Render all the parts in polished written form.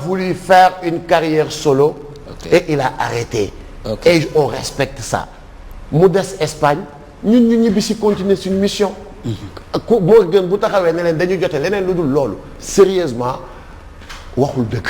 voulu faire une carrière solo. Et il a arrêté. Et on respecte ça. mu des Espagne ñun ñu ñibbi si continuer suñu mission. moo gën bu taxawee ne leen dañu jote leneen lu dul loolu sérieusement waxul dëgg.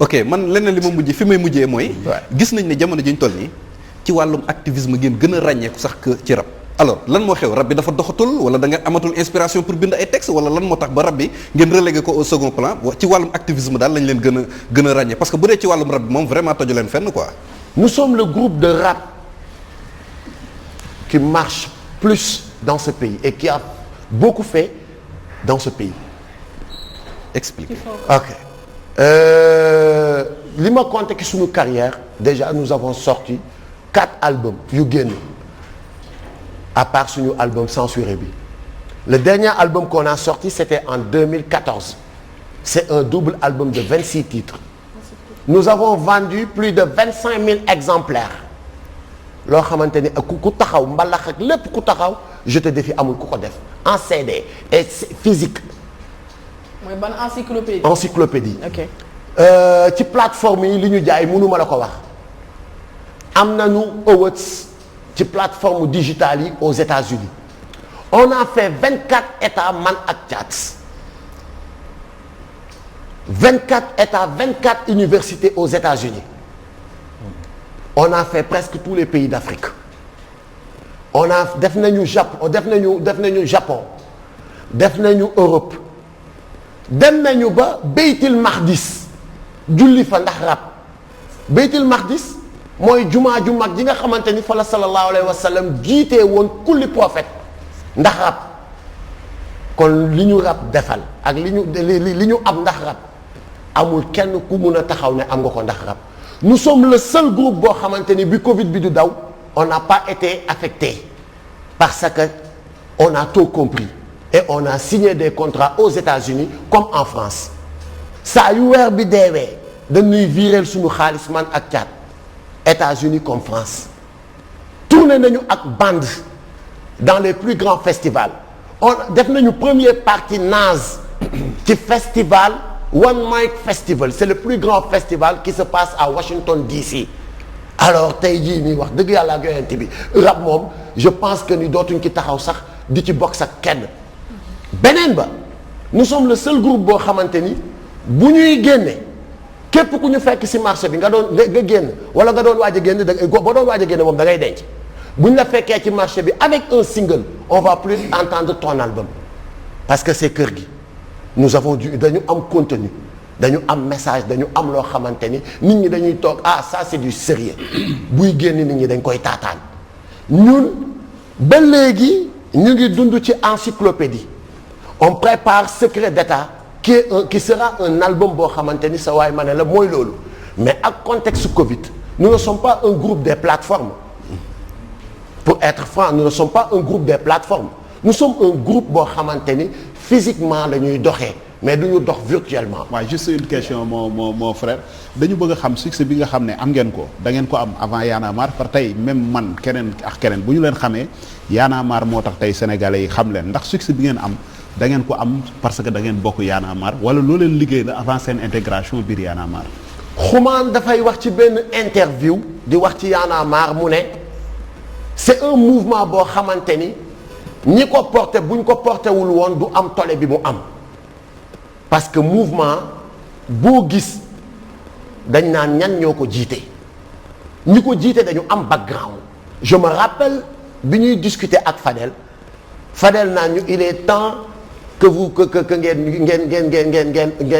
ok man leneen li ma mujj fi may mujjee mooy. gis nañ ne jamono ji ñu toll nii ci wàllum activisme ngeen gën a ràññeeku sax que ci rap. alors lan moo xew rap bi dafa doxatul wala da nga amatul inspiration pour bind ay textes wala lan moo tax ba rap bi ngeen relégué ko au second plan ci wàllum activisme daal lañ leen gën a ràññee parce que bu dee ci wàllum rap bi moom vraiment toju leen fenn quoi. nous sommes le groupe de rap qui marche plus dans ce pays et qui a beaucoup fait dans ce pays. Explique. Ok. Li ma compté ci sunu carrière déjà nous avons sorti 4 albums yu génn à part suñu album censuré bi. Le dernier album qu'on a sorti c'était en 2014. C'est un double album de 26 titres. Nous avons vendu plus de 25 000 exemplaires. loo xamante ni ku taxaw mbalax ak lépp ku taxaw je te défie amul ku ko def en CD et physique. mooy ban encyclopédie. encyclopédie. ok. ci plateforme yi li ñu jaay mënuma la ko wax. am nañu awards ci plateforme digitale yi aux États-Unis on a fait 24 États man ak Thiat 24 États 24 universités aux États-Unis on a fait presque tous les pays d'Afrique on a def nañu Japon def nañu Japon def nañu Europe dem nañu ba Beytil Maqdis julli fa ndax rap Beytil Maqdis mooy jumaa ju mag ji nga xamante ni fa la sallallahu alayhi wa sallam jiitee woon kulli prophète ndax rap kon li ñu rap defal ak li ñu am ndax rap amul kenn ku mun a taxaw ne am nga ko ndax rap. Nous sommes le seul groupe boo xamante ni bi Covid bi du daw on n'a pas été affecté parce que on a tout compris et on a signé des contrats aux États-Unis comme en France saa yu weer bi deewee dañuy viréel suñu xaalis man ak Thiat États-Unis comme France tourné nañu ak bande dans les plus grands festivals on def nañu première partie Nas ci festival One Mic Festival c'est le plus grand festival qui se passe à Washington DC alors tey jii nii wax dëgg yàlla ak yonent bi rap moom je pense que ni dootuñ ci taxaw sax di ci bokk ak kenn beneen ba nous sommes le seul groupe boo xamante ni bu ñuy génne képp ku ñu fekk ci marché bi nga génn wala nga doon waaj a génn boo doon waaj a génn moom da ngay denc bu ñu la fekkee ci marché bi avec un single on va plus entendre ton album parce que c'est kër gi nous avons dañu am contenu dañu am message dañu am loo xamante ni nit ñi dañuy toog ça c'est du sérieux buy génn nit ñi dañ koy taataan ñun ba léegi ñu ngi dund ci encyclopédie on prépare Secret d'État qui sera un album boo xamante ni sa waay ma ne la mooy loolu mais ak contexte Covid nous ne sommes pas un groupe des plateformes pour être franc nous ne sommes pas un groupe des plateformes nous sommes un groupe boo xamante ni physiquement la ñuy doxee mais du ñu dox virtuellement. waaw juste une question mon frère dañu bëgg a xam succès bi nga xam ne am ngeen ko da ngeen ko am avant Y'en a marre par tey même man keneen ak keneen bu ñu leen xamee Y'en a marre moo tax tey sénégalais yi xam leen ndax succès bi ngeen am da ngeen ko am parce que da ngeen bokk Y'en a marre wala loo leen liggéey la avant seen intégration biir Y'en a marre. Xuman dafay wax ci benn interview di wax ci Y'en a marre mu ne c'est un mouvement boo xamante ni. ñi ko porté bu ñu ko porté wul woon du am tole bi mu am parce que mouvement boo gis dañ naan ñan ñoo ko jiite ñi ko jiite dañu am background je me rappelle bi ñuy discuter ak Fadel naan ñu il est temps que vous que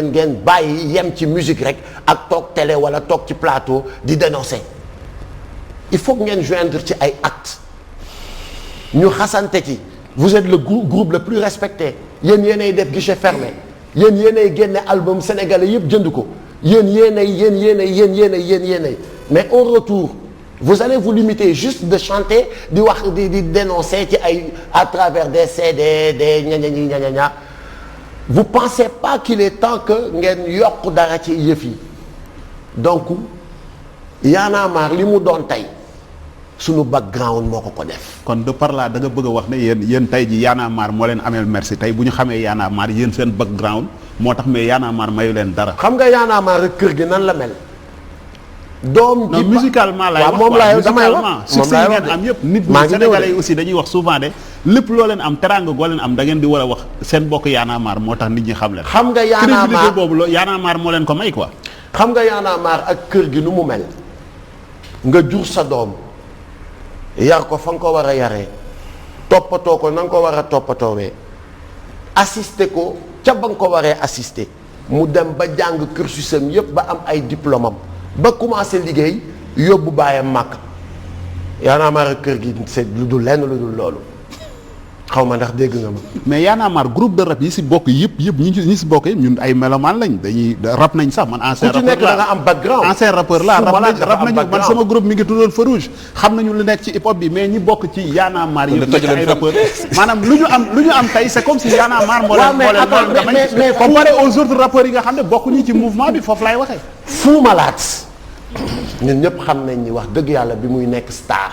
ngeen bàyyi yem ci musique rek ak toog télé wala toog ci plateau di dénoncer il faut que ngeen joindre ci ay actes ñu xasante ci. Vous êtes le groupe le plus respecté yéen yéenay def guichet fermé yéen yéenay génne album sénégalais yëpp jënd ko yéen yéenay mais au retour vous allez vous limiter juste de chanter di wax di dénoncer ci ay à travers des CD des ña vous pensez pas qu'il est temps que ngeen yokk dara ci yëf yi donc Y'en a marre li mu doon tey sunu background moo ko def. kon de par là da nga bëgg a wax ne yéen tey ji Y'en a marre moo leen ameel merci tey bu ñu xamee Y'en a marre yéen seen background moo tax mais Y'en a marre mayu leen dara. xam nga Y'en a marre rek kër gi nan la mel. doom non musicalement laay wax moom laay damay wax moom laay wax am yëpp nit ñi Sénégalais yi aussi dañuy wax souvent de lépp loo leen am teraanga goo leen am da ngeen di war a wax seen bokk Y'en a marre moo tax nit ñi xam leen. xam nga Y'en a marre crédibilité boobu la Y'en a marre moo leen ko may quoi. xam nga Y'en a marre ak kër gi nu mu mel nga jur sa doom yar ko fa nga ko war a yaree toppatoo ko na nga ko war a toppatoowee assister ko ca ba nga ko waree assister mu dem ba jàng cursusam yépp ba am ay diplôme am ba commencé liggéey yóbbu baayam màkk Y'en a marre kër gi c'est lu dul lenn lu dul loolu xaw ma ndax dégg nga ma. mais Y'en a marre groupe de rap yi si bokk yëpp ñi si bokk yëpp ñun ay melomaan lañ dañuy rap nañ sax man ancien ku ci nekk da nga am background ancien rappeur la rap nañu man sama groupe mi ngi tuddoon Feu Rouge xam nañu lu nekk ci hip hop bi mais ñi bokk ci Y'en a marre yëpp nekk ay rappeur maanaam lu ñu am tey c'est comme si Y'en a marre moo leen mais comparé aux autres rappeurs yi nga xam ne bokkuñu ci mouvement bi foofu laay waxee. Fou Malade ñun ñëpp xam nañ ni wax dëgg yàlla bi muy nekk star.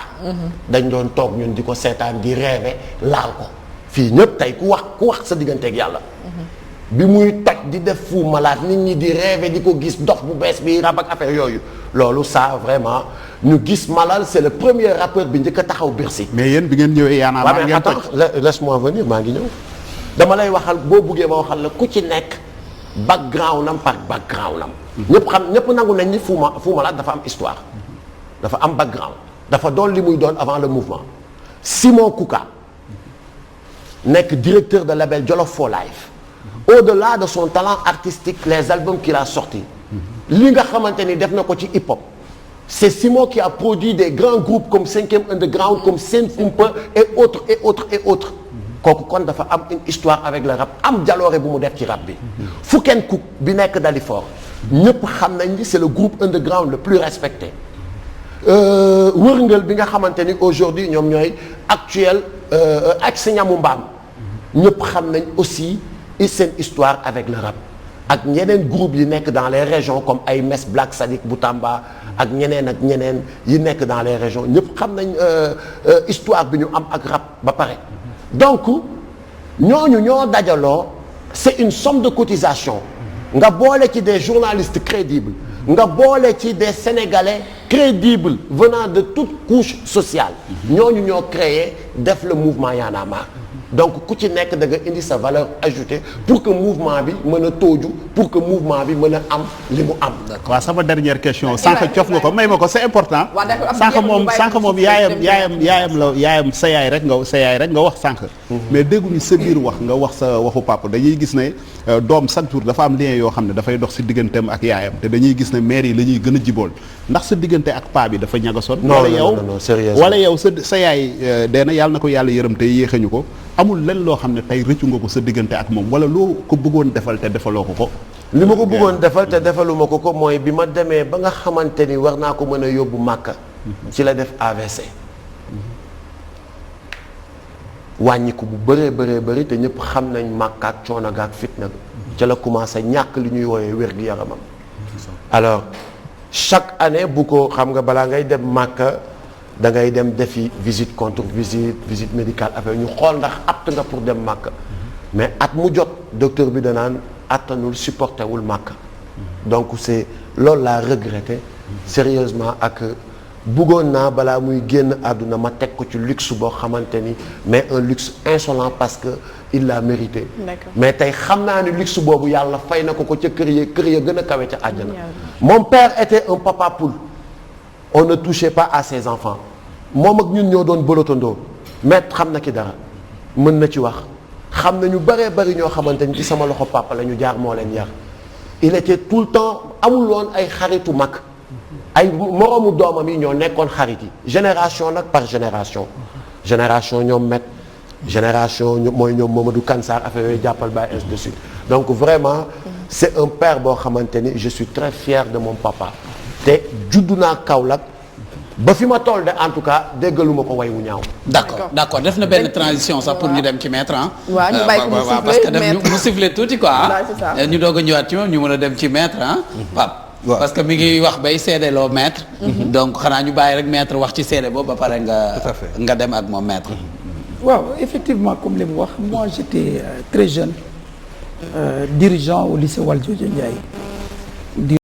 dañ doon toog ñun di ko seetaan di rêver laal ko fii ñëpp tey ku wax sa digganteeg yàlla. bi muy toj di def Fou Malade nit ñi di rêver di ko gis dox bu bees bi rap ak affaire yooyu loolu ça vraiment ñu gis Malal c'est le premier rappeur bi njëkk a taxaw Bercy. mais yéen bi ngeen ñëwee Y'en a marre ngeen toj laisse-moi venir maa ngi ñëw. dama lay waxal boo buggee ma waxal la ku ci nekk background am par background am. ñëpp nangu nañ ni Fou Malade dafa am histoire dafa am background dafa doon li muy doon avant le mouvement. Simon Kouka nekk directeur de label Jolof For Life au-delà de son talent artistique les albums qu'il a sortis li nga xamante ni def na ko ci hip hop c'est Simon qui a produit des grands groupes comme 5e Underground comme Sen Kumpa et autres kooku kon dafa am une histoire avec le rap am jaloore bu mu def ci rap bi. Fuken Cook bi nekk Dalifort ñëpp xam nañ ni c'est le groupe underground le plus respecté. Wërngël bi nga xamante ni aujourd'hui ñoom ñooy actuel ak si ñamu mbaam ñëpp xam nañ aussi seen histoire avec le rap ak ñeneen groupe yi nekk dans les régions comme ay Mes Black Sadik bu Tamba ak ñeneen yi nekk dans les régions ñëpp xam nañ histoire bi ñu am ak rap ba pare donc ñooñu ñoo dajaloo c'est une somme de cotisation nga boole ci des journalistes crédibles nga boole ci des Sénégalais crédibles venant de toute couche sociale ñooñu ñoo créé def le mouvement Y'en a marre donc ku ci nekk da nga indi sa valeur ajoutée pour que mouvement bi mën a tooju pour que mouvement bi mën a am li mu am. waaw sama dernière question sànq cof nga ko may ma ko c'est important. sànq moom yaayam sa yaay rek nga wax sànq. mais dégguñu sa biir wax nga wax sa waxu papa dañuy gis ne doom chaque jour dafa am lien yoo xam ne dafay dox si digganteem ak yaayam te dañuy gis ne maire yi la ñuy gën a jibool ndax sa diggante ak paa bi dafa ñagasoon. non sérieusement wala yow sa yaay dee na yàlla na ko yàlla yërëm te yéexañu ko. amul lenn loo xam ne tey rëccu nga ko sa diggante ak moom wala loo ko bëggoon defal te defaloo ko. li ma ko bëggoon defal te defaluma ko mooy bi ma demee ba nga xamante ni war naa ko mën a yóbbu Màkka. ci la def AVC. wàññi ko bu bëree te ñëpp xam nañ Màkka ak coono ga ak fitna ca la commencé ñàkk li ñuy wooyee wér-gu-yaramam. alors chaque année bu ko xam nga balaa ngay dem Màkka. da ngay dem defi visite contre visite médicale affaire ñu xool ndax apte nga pour dem Màkka mais at mu jot docteur bi danaan attanul supporté wul Màkka donc c'est loolu laa regretté sérieusement ak bëggoon naa balaa muy génn àdduna ma teg ko ci luxe boo xamante ni mais un luxe insolent parce que il l'a mérité. mais tey xam naa ni luxe boobu yàlla fay na ko ca kër ya gën a kawe ca àjjana. Mon père était un papa poule on ne touchait pas à ses enfants moom ak ñun ñoo doon bolotandoo mais xam na ki dara mën na ci wax xam na ñu bari ñoo xamante ni ci sama loxo papa la ñu jaar moo leen yar il était tout le temps amul woon ay xaritu mag ay moroomu doomam yi ñoo nekkoon xarit yi génération nag par génération ñoom met génération mooy ñoom Mamadou Kansar affaire yooyu jàppal ba ainsi de suite donc vraiment c'est un père boo xamante ni je suis très fier de mon papa te juddu naa Kaolack ba fi ma toll de en tout cas déggaluma ko way wu ñaaw. d'accord def na benn transition sax pour ñu dem ci maître ah. waaw ñu bàyyi ko mu siffler parce que def mu siffler tuuti quoi c'est ça. ñu doog a ñëwaat ci moom ñu mën a dem ci maître ah. Pape waaw. parce que mi ngi wax bay seedeloo maître. donc xanaa ñu bàyyi rek maître wax ci seede boobu ba pare Tout à fait. nga dem ak moom maître. waaw effectivement comme li mu wax moi j'étais très jeune dirigeant au lycée Valdiodio Ndiaye.